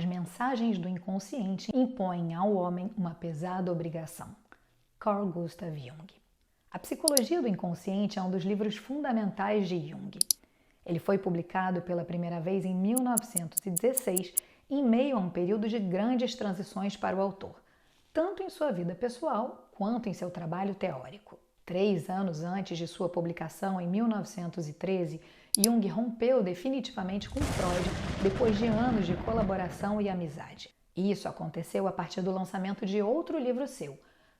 As mensagens do inconsciente impõem ao homem uma pesada obrigação. Carl Gustav Jung. A Psicologia do Inconsciente é um dos livros fundamentais de Jung. Ele foi publicado pela primeira vez em 1916, em meio a um período de grandes transições para o autor, tanto em sua vida pessoal quanto em seu trabalho teórico. 3 anos antes de sua publicação, em 1913, Jung rompeu definitivamente com Freud depois de anos de colaboração e amizade. Isso aconteceu a partir do lançamento de outro livro seu,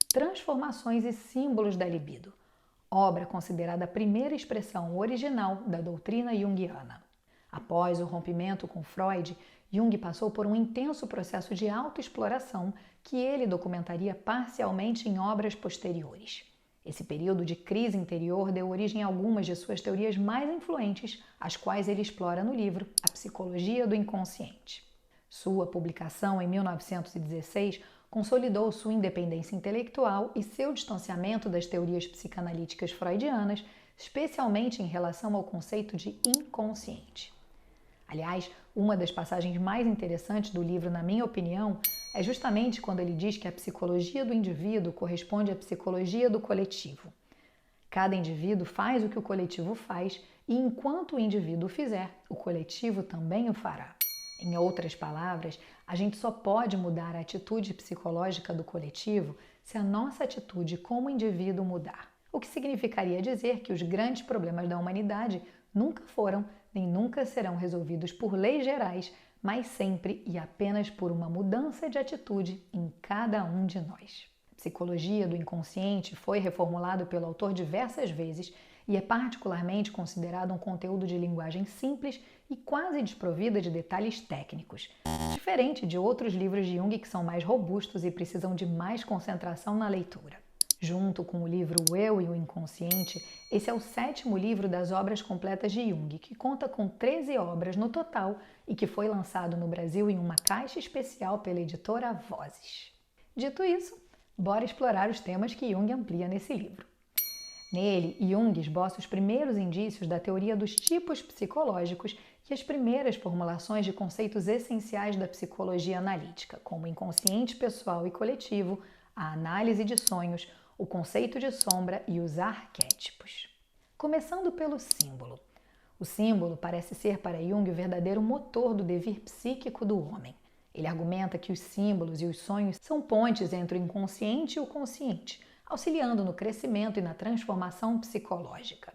Transformações e Símbolos da Libido, obra considerada a primeira expressão original da doutrina junguiana. Após o rompimento com Freud, Jung passou por um intenso processo de autoexploração que ele documentaria parcialmente em obras posteriores. Esse período de crise interior deu origem a algumas de suas teorias mais influentes, as quais ele explora no livro A Psicologia do Inconsciente. Sua publicação em 1916 consolidou sua independência intelectual e seu distanciamento das teorias psicanalíticas freudianas, especialmente em relação ao conceito de inconsciente. Aliás, uma das passagens mais interessantes do livro, na minha opinião, é justamente quando ele diz que a psicologia do indivíduo corresponde à psicologia do coletivo. Cada indivíduo faz o que o coletivo faz e, enquanto o indivíduo fizer, o coletivo também o fará. Em outras palavras, a gente só pode mudar a atitude psicológica do coletivo se a nossa atitude como indivíduo mudar. O que significaria dizer que os grandes problemas da humanidade nunca foram nem nunca serão resolvidos por leis gerais, mas sempre e apenas por uma mudança de atitude em cada um de nós. A Psicologia do Inconsciente foi reformulado pelo autor diversas vezes e é particularmente considerado um conteúdo de linguagem simples e quase desprovida de detalhes técnicos, diferente de outros livros de Jung que são mais robustos e precisam de mais concentração na leitura. Junto com o livro O Eu e o Inconsciente, esse é o 7º livro das obras completas de Jung, que conta com 13 obras no total e que foi lançado no Brasil em uma caixa especial pela editora Vozes. Dito isso, bora explorar os temas que Jung amplia nesse livro. Nele, Jung esboça os primeiros indícios da teoria dos tipos psicológicos e as primeiras formulações de conceitos essenciais da psicologia analítica, como o inconsciente pessoal e coletivo, a análise de sonhos, o conceito de sombra e os arquétipos. Começando pelo símbolo. O símbolo parece ser para Jung o verdadeiro motor do devir psíquico do homem. Ele argumenta que os símbolos e os sonhos são pontes entre o inconsciente e o consciente, auxiliando no crescimento e na transformação psicológica.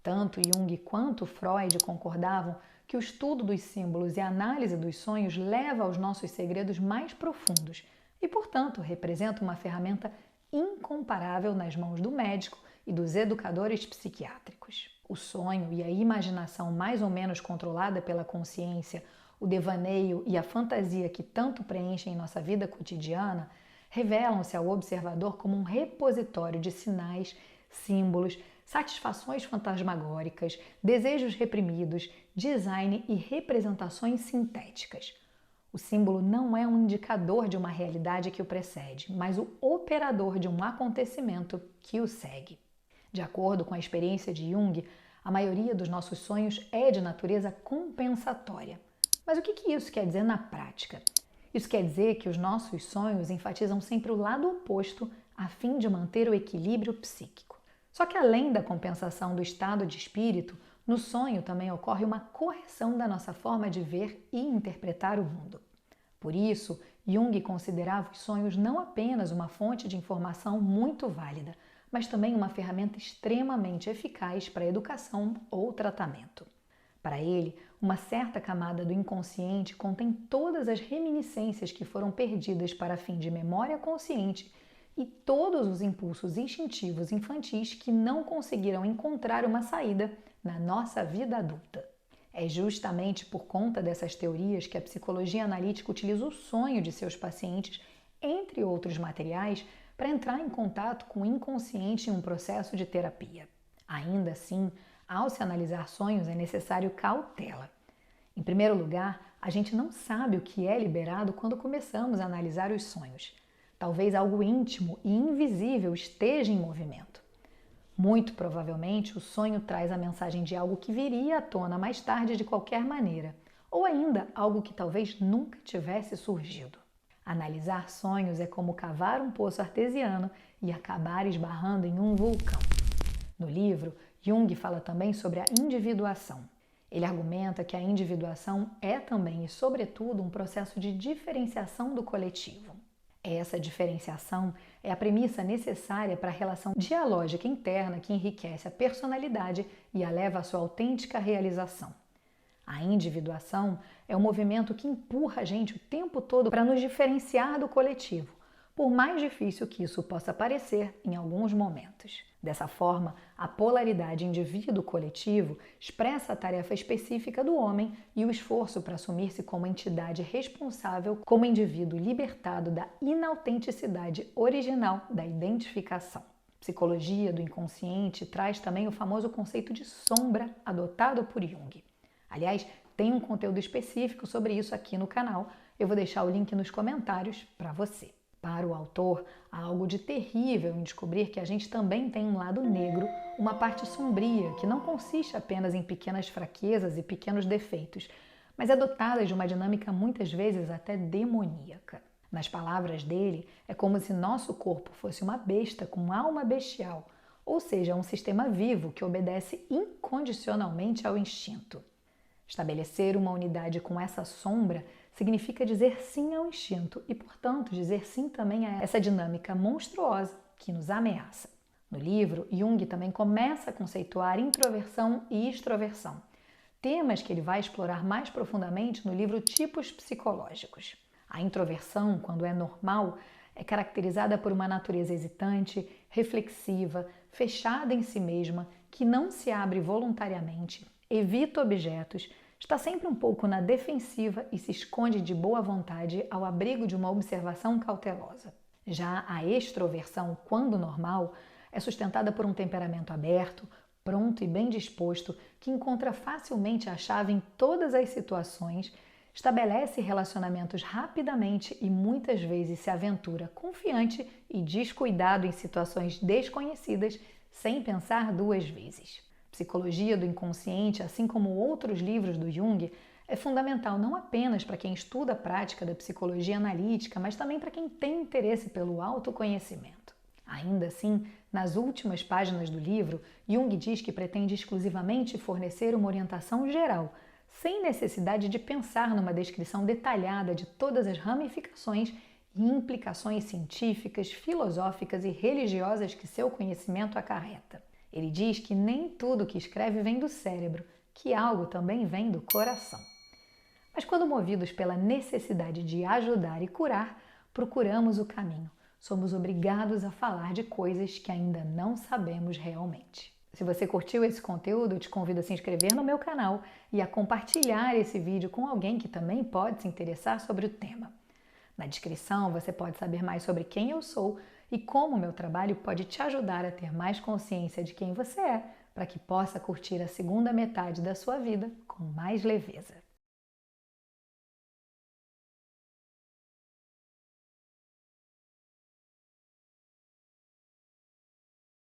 Tanto Jung quanto Freud concordavam que o estudo dos símbolos e a análise dos sonhos leva aos nossos segredos mais profundos e, portanto, representa uma ferramenta incomparável nas mãos do médico e dos educadores psiquiátricos. O sonho e a imaginação mais ou menos controlada pela consciência, o devaneio e a fantasia que tanto preenchem nossa vida cotidiana, revelam-se ao observador como um repositório de sinais, símbolos, satisfações fantasmagóricas, desejos reprimidos, design e representações sintéticas. O símbolo não é um indicador de uma realidade que o precede, mas o operador de um acontecimento que o segue. De acordo com a experiência de Jung, a maioria dos nossos sonhos é de natureza compensatória. Mas o que isso quer dizer na prática? Isso quer dizer que os nossos sonhos enfatizam sempre o lado oposto a fim de manter o equilíbrio psíquico. Só que além da compensação do estado de espírito, no sonho também ocorre uma correção da nossa forma de ver e interpretar o mundo. Por isso, Jung considerava os sonhos não apenas uma fonte de informação muito válida, mas também uma ferramenta extremamente eficaz para educação ou tratamento. Para ele, uma certa camada do inconsciente contém todas as reminiscências que foram perdidas para fim de memória consciente e todos os impulsos instintivos infantis que não conseguiram encontrar uma saída na nossa vida adulta. É justamente por conta dessas teorias que a psicologia analítica utiliza o sonho de seus pacientes, entre outros materiais, para entrar em contato com o inconsciente em um processo de terapia. Ainda assim, ao se analisar sonhos é necessário cautela. Em primeiro lugar, a gente não sabe o que é liberado quando começamos a analisar os sonhos. Talvez algo íntimo e invisível esteja em movimento. Muito provavelmente, o sonho traz a mensagem de algo que viria à tona mais tarde de qualquer maneira, ou ainda algo que talvez nunca tivesse surgido. Analisar sonhos é como cavar um poço artesiano e acabar esbarrando em um vulcão. No livro, Jung fala também sobre a individuação. Ele argumenta que a individuação é também e, sobretudo, um processo de diferenciação do coletivo. Essa diferenciação é a premissa necessária para a relação dialógica interna que enriquece a personalidade e a leva à sua autêntica realização. A individuação é um movimento que empurra a gente o tempo todo para nos diferenciar do coletivo, por mais difícil que isso possa parecer em alguns momentos. Dessa forma, a polaridade indivíduo-coletivo expressa a tarefa específica do homem e o esforço para assumir-se como entidade responsável, como indivíduo libertado da inautenticidade original da identificação. Psicologia do inconsciente traz também o famoso conceito de sombra adotado por Jung. Aliás, tem um conteúdo específico sobre isso aqui no canal. Eu vou deixar o link nos comentários para você. Para o autor, há algo de terrível em descobrir que a gente também tem um lado negro, uma parte sombria, que não consiste apenas em pequenas fraquezas e pequenos defeitos, mas é dotada de uma dinâmica muitas vezes até demoníaca. Nas palavras dele, é como se nosso corpo fosse uma besta com alma bestial, ou seja, um sistema vivo que obedece incondicionalmente ao instinto. Estabelecer uma unidade com essa sombra significa dizer sim ao instinto e, portanto, dizer sim também a essa dinâmica monstruosa que nos ameaça. No livro, Jung também começa a conceituar introversão e extroversão, temas que ele vai explorar mais profundamente no livro Tipos Psicológicos. A introversão, quando é normal, é caracterizada por uma natureza hesitante, reflexiva, fechada em si mesma, que não se abre voluntariamente, evita objetos, está sempre um pouco na defensiva e se esconde de boa vontade ao abrigo de uma observação cautelosa. Já a extroversão, quando normal, é sustentada por um temperamento aberto, pronto e bem disposto, que encontra facilmente a chave em todas as situações, estabelece relacionamentos rapidamente e muitas vezes se aventura confiante e descuidado em situações desconhecidas sem pensar duas vezes. Psicologia do inconsciente, assim como outros livros do Jung, é fundamental não apenas para quem estuda a prática da psicologia analítica, mas também para quem tem interesse pelo autoconhecimento. Ainda assim, nas últimas páginas do livro, Jung diz que pretende exclusivamente fornecer uma orientação geral, sem necessidade de pensar numa descrição detalhada de todas as ramificações e implicações científicas, filosóficas e religiosas que seu conhecimento acarreta. Ele diz que nem tudo que escreve vem do cérebro, que algo também vem do coração. Mas quando movidos pela necessidade de ajudar e curar, procuramos o caminho. Somos obrigados a falar de coisas que ainda não sabemos realmente. Se você curtiu esse conteúdo, eu te convido a se inscrever no meu canal e a compartilhar esse vídeo com alguém que também pode se interessar sobre o tema. Na descrição você pode saber mais sobre quem eu sou e como o meu trabalho pode te ajudar a ter mais consciência de quem você é, para que possa curtir a segunda metade da sua vida com mais leveza.